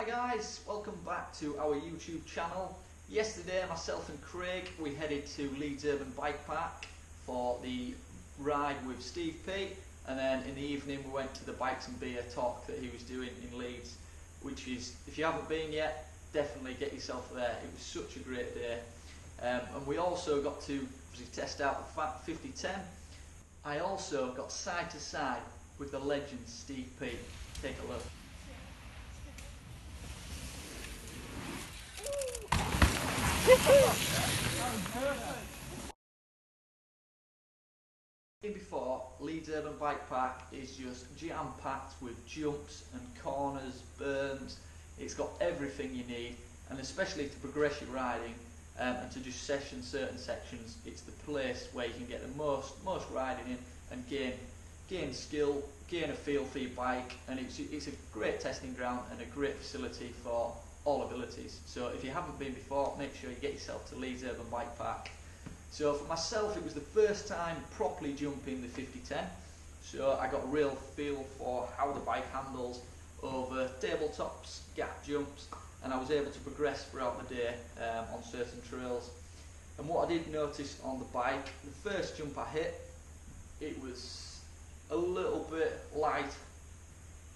guys, welcome back to our YouTube channel. Yesterday myself and Craig we headed to Leeds Urban Bike Park for the ride with Steve Peat, and then in the evening we went to the Bikes and Beer talk that he was doing in Leeds, which is, if you haven't been yet, definitely get yourself there. It was such a great day. And we also got to test out the 5010. I also got side to side with the legend Steve Peat. Take a look. Before, Leeds Urban Bike Park is just jam-packed with jumps and corners, berms. It's got everything you need, and especially to progress your riding and to just session certain sections, it's the place where you can get the most riding in and gain skill, gain a feel for your bike, and it's a great testing ground and a great facility for all abilities. So if you haven't been before, make sure you get yourself to Leeds Urban Bike Park. So for myself, it was the first time properly jumping the 5010, so I got a real feel for how the bike handles over tabletops, gap jumps, and I was able to progress throughout the day on certain trails. And what I did notice on the bike, the first jump I hit, it was a little bit light.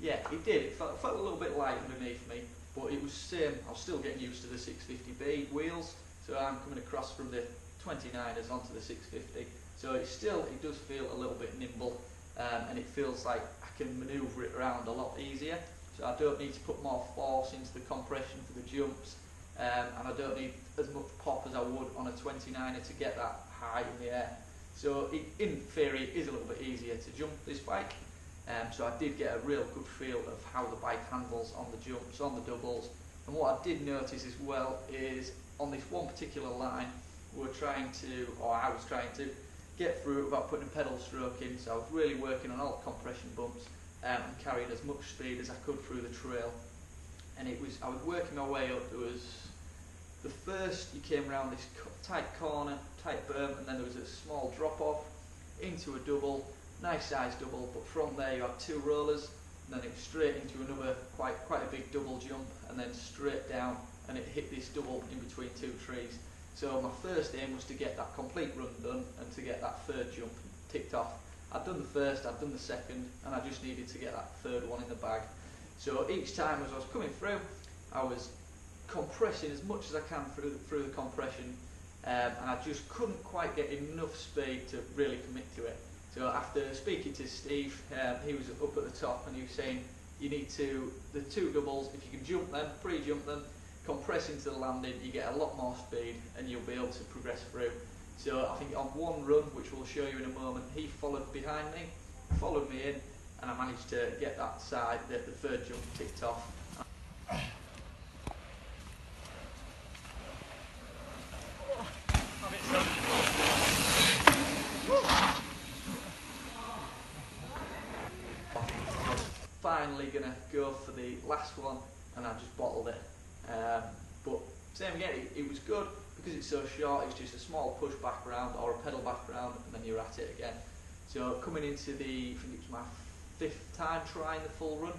Yeah, it did. It felt a little bit light underneath me, but it was same. I was still getting used to the 650B wheels, so I'm coming across from the 29ers onto the 650. So it does feel a little bit nimble, and it feels like I can manoeuvre it around a lot easier. So I don't need to put more force into the compression for the jumps, and I don't need as much pop as I would on a 29er to get that high in the air. So in theory it is a little bit easier to jump this bike. So I did get a real good feel of how the bike handles on the jumps, on the doubles. And what I did notice as well is on this one particular line, I was trying to get through it without putting a pedal stroke in, so I was really working on all the compression bumps and carrying as much speed as I could through the trail. And I was working my way up. There was the first, you came around this tight corner, tight berm, and then there was a small drop off into a double, nice size double, but from there you had two rollers, and then it was straight into another quite a big double jump, and then straight down, and it hit this double in between two trees. So my first aim was to get that complete run done and to get that third jump ticked off. I'd done the first, I'd done the second, and I just needed to get that third one in the bag. So each time as I was coming through, I was compressing as much as I can through the compression, and I just couldn't quite get enough speed to really commit to it. So after speaking to Steve, he was up at the top and he was saying you need the two doubles, if you can jump them, pre-jump them, compress into the landing, you get a lot more speed and you'll be able to progress through. So I think on one run, which we'll show you in a moment, he followed behind me, followed me in, and I managed to get that side, the third jump ticked off. Finally gonna go for the last one, and I just bottled it. But same again, it was good because it's so short. It's just a small push back round or a pedal back round, and then you're at it again. So coming into I think it was my 5th time trying the full run,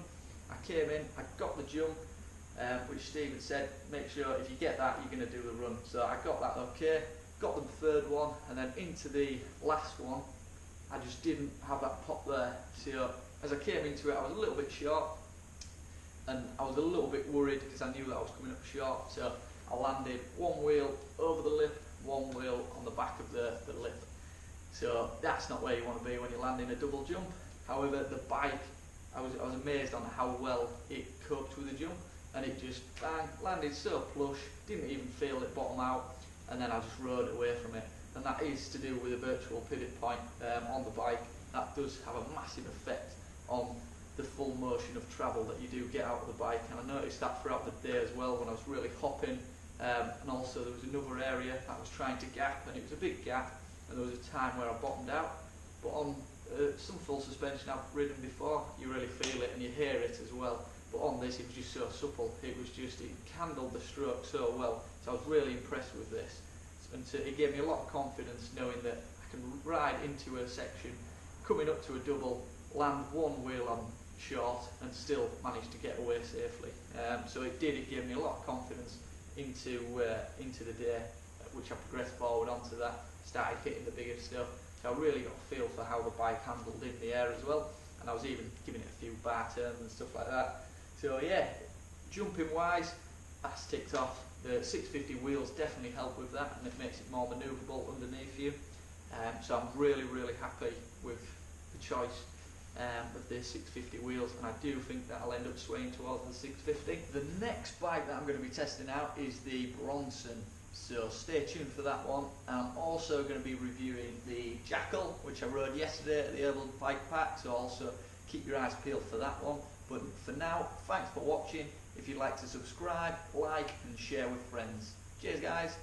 I came in, I got the jump, which Steve had said, make sure if you get that, you're going to do the run. So I got that okay, got the third one, and then into the last one, I just didn't have that pop there. So as I came into it, I was a little bit short, and I was a little bit worried because I knew that I was coming up short. So I landed one wheel over the lip, one wheel on the back of the lip. So that's not where you want to be when you're landing a double jump. However, the bike, I was amazed on how well it coped with the jump, and it just bang, landed so plush, didn't even feel it bottom out, and then I just rode away from it. And that is to do with a virtual pivot point on the bike. That does have a massive effect on the full motion of travel that you do get out of the bike, and I noticed that throughout the day as well when I was really hopping, and also there was another area I was trying to gap, and it was a big gap, and there was a time where I bottomed out. But on some full suspension I've ridden before, you really feel it and you hear it as well, but on this it was just so supple. It handled the stroke so well, so I was really impressed with this, and so it gave me a lot of confidence knowing that I can ride into a section, coming up to a double, land one wheel on short and still managed to get away safely. So it gave me a lot of confidence into the day, which I progressed forward onto that, started hitting the bigger stuff. So I really got a feel for how the bike handled in the air as well, and I was even giving it a few bar turns and stuff like that. So yeah, jumping wise, that's ticked off. The 650 wheels definitely help with that, and it makes it more manoeuvrable underneath you. So I'm really happy with the choice of the 650 wheels, and I do think that I'll end up swaying towards the 650. The next bike that I'm going to be testing out is the Bronson, so stay tuned for that one. I'm also going to be reviewing the Jackal, which I rode yesterday at the Urban Bike Park, so also keep your eyes peeled for that one. But for now, thanks for watching. If you'd like to subscribe, like and share with friends. Cheers guys!